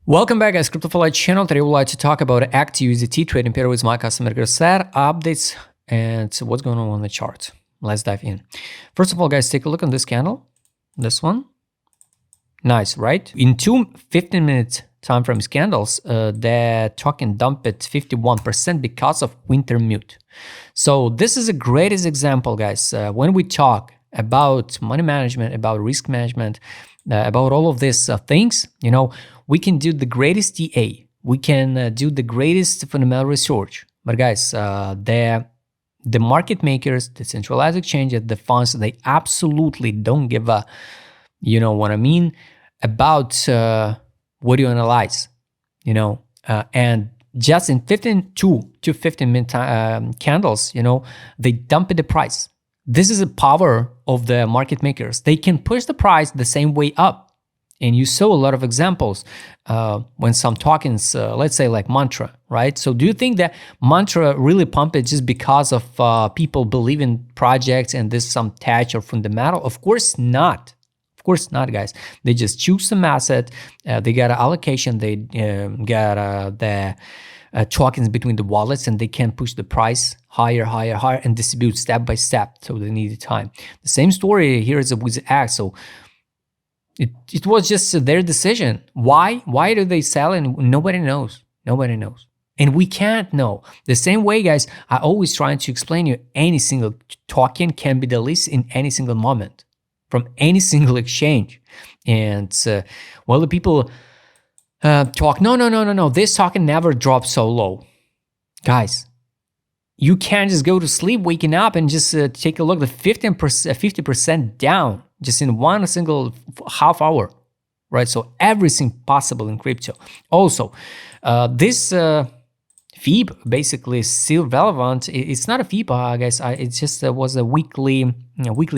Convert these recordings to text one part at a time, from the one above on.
Welcome back, guys. CryptoFly channel. Today, we'd like to talk about ActUSDT trading pair with my customer set updates and what's going on the chart. Let's dive in. First of all, guys, take a look on this candle. This one, nice, right? In two 15-minute time frames candles, the token dumped 51% because of Wintermute. So this is the greatest example, guys. When we talk about money management, about risk management, about all of these things, we can do the greatest TA, we can do the greatest fundamental research, but guys, the market makers, the centralized exchanges, the funds, they absolutely don't give a, what I mean, about what you analyze, and just in 15 to 15 minute candles, they dump the price. This is the power of the market makers. They can push the price the same way up. And you saw a lot of examples when some tokens, let's say like Mantra, right? So do you think that Mantra really pumped it just because of people believe in projects and there's some touch or fundamental? Of course not. Of course not, guys. They just choose some asset. They got an allocation. They got the tokens between the wallets, and they can push the price higher, and distribute step by step. So they need time. The same story here is with Act. So it was just their decision. Why do they sell? And nobody knows. Nobody knows. And we can't know. The same way, guys, I always try to explain you, any single token can be the least in any single moment from any single exchange. And the people talk, no, this token never drops so low. Guys, you can't just go to sleep, waking up and just take a look at 50% down just in one single half hour, right? So everything possible in crypto. Also, this FIB basically is still relevant. It's not a FIB, guys. It just was a weekly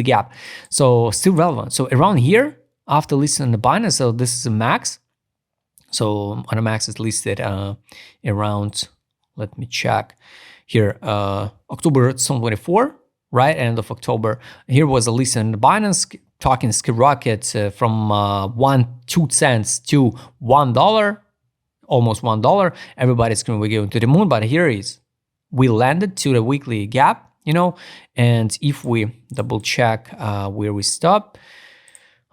gap. So still relevant. So around here, after listing on the Binance, so this is a max. So on a max is listed around, let me check here, October 2024, right? End of October. Here was a list on the Binance, talking skyrocket from 2 cents to $1, almost $1. Everybody's going to go to the moon, but here is, we landed to the weekly gap, and if we double check where we stop,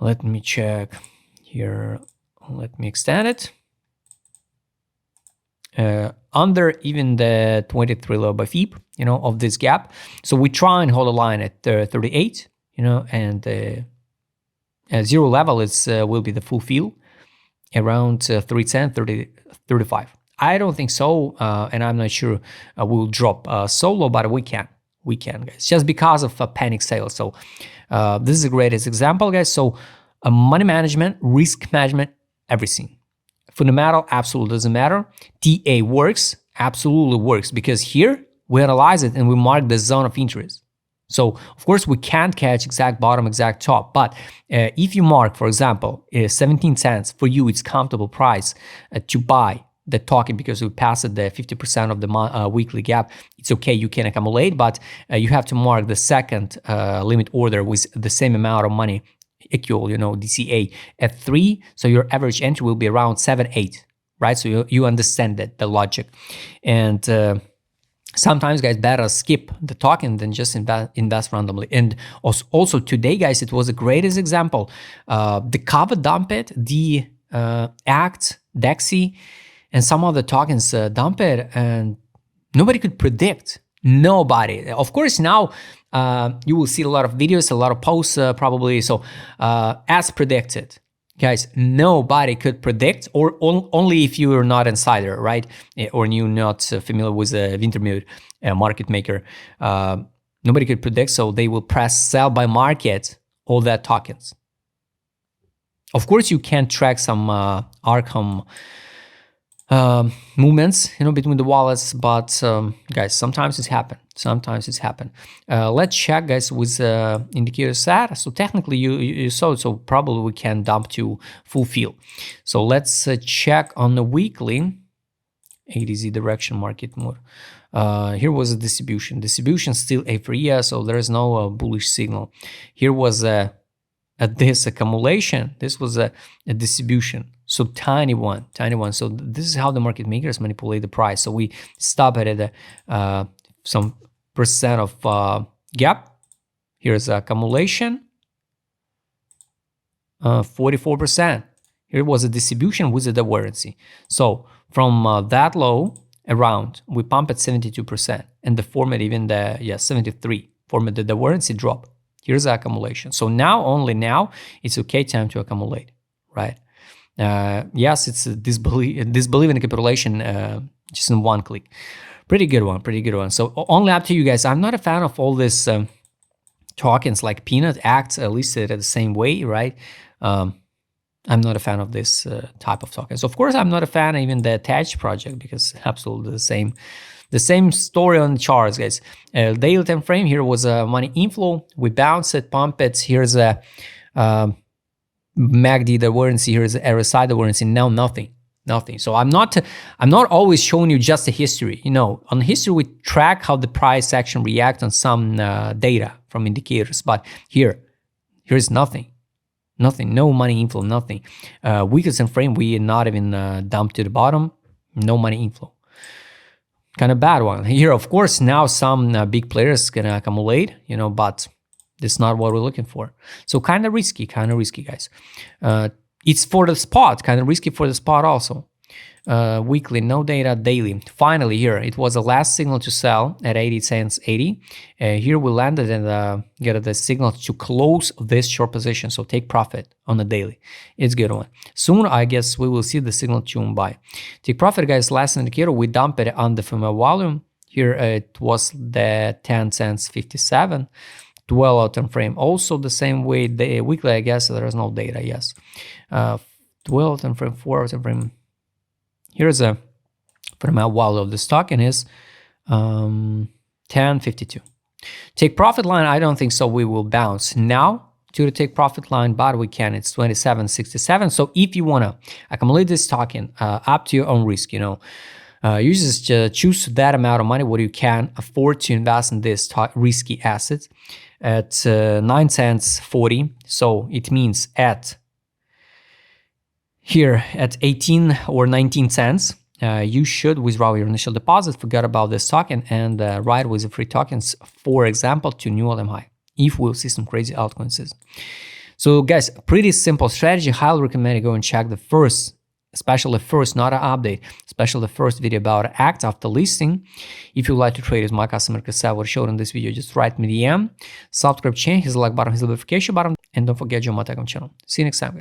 let me check here. Let me extend it. Under even the 23 low by FIB, of this gap. So we try and hold a line at 38, and zero level is will be the full fill around 310, 35. I don't think so, and I'm not sure we'll drop so low, but we can, guys, just because of a panic sale. So this is the greatest example, guys. So money management, risk management, everything. Fundamental absolutely doesn't matter. TA works, absolutely works, because here we analyze it and we mark the zone of interest. So of course we can't catch exact bottom, exact top, but if you mark, for example, 17 cents, for you it's comfortable price to buy the token because we passed the 50% of the weekly gap, it's okay, you can accumulate, but you have to mark the second limit order with the same amount of money, equal, DCA at 3, so your average entry will be around 7, 8, right? So you understand that the logic. And sometimes, guys, better skip the token than just invest randomly. And also today, guys, it was the greatest example. The Kava dumped, the Act, Dexy, and some other tokens dumped, and nobody could predict. Nobody. Of course, now you will see a lot of videos, a lot of posts probably. So as predicted, guys, nobody could predict, or only if you are not insider, right? Or you're not familiar with a Wintermute market maker. Nobody could predict, so they will press sell by market all that tokens. Of course, you can track some Arkham movements, between the wallets, but guys, sometimes it's happened. Let's check, guys, with indicator set. So technically you saw it, so probably we can dump to full fill. So let's check on the weekly ADZ direction market mode. Here was a distribution still apria, so there is no bullish signal. Here was this accumulation, this was a distribution. So tiny one. So this is how the market makers manipulate the price. So we stop it at some percent of gap. Here's accumulation, 44%. Here was a distribution with a divergency. So from that low around, we pump at 72%, and the format even the 73 format the divergency drop. Here's the accumulation. So now, only now, it's okay time to accumulate, right? Yes, it's a disbelieving capitulation just in one click. Pretty good one. So only up to you guys. I'm not a fan of all this tokens like Peanut acts listed at the same way, right? I'm not a fan of this type of tokens. Of course, I'm not a fan of even the attached project because absolutely the same story on the charts, guys. Daily time frame here was a money inflow. We bounce it, pump it. Here's a MACD divergence. Here's a RSI divergence. Now nothing. So I'm not always showing you just the history. You know, on history we track how the price action react on some data from indicators, but here's nothing. No money inflow, nothing. Weakest time frame, we not even dumped to the bottom. No money inflow. Kind of bad one. Here, of course, now some big players gonna accumulate, you know, but this is not what we're looking for. So kind of risky, guys. It's for the spot, kind of risky for the spot also. Weekly, no data, daily. Finally, here it was the last signal to sell at 80 cents 80. Here we landed and get the signal to close this short position, so take profit on the daily. It's a good one. Soon I guess we will see the signal to buy. Take profit, guys. Last indicator we dump it on the female volume. Here it was the 10 cents 57. 12-hour time frame also the same way. The weekly, I guess there is no data. Yes, 12 time frame, 4-hour time frame. Here's a female value of the stock and is 10.52. Take profit line, I don't think so. We will bounce now to the take profit line, but we can. It's 27.67. So if you wanna accumulate this token, up to your own risk, you know. You just choose that amount of money what you can afford to invest in this risky asset at 9 cents 40. So it means at here at 18 or 19 cents, you should withdraw your initial deposit, forget about this token, and ride with the free tokens, for example, to new all-time high, if we'll see some crazy altcoins. So guys, pretty simple strategy. Highly recommend you go and check the first, especially first, not an update, especially the first video about ACT after listing. If you like to trade as my customer Kasav or showed in this video, just write me DM, subscribe, change his like button, his notification button, and don't forget your my Telegram channel. See you next time, guys.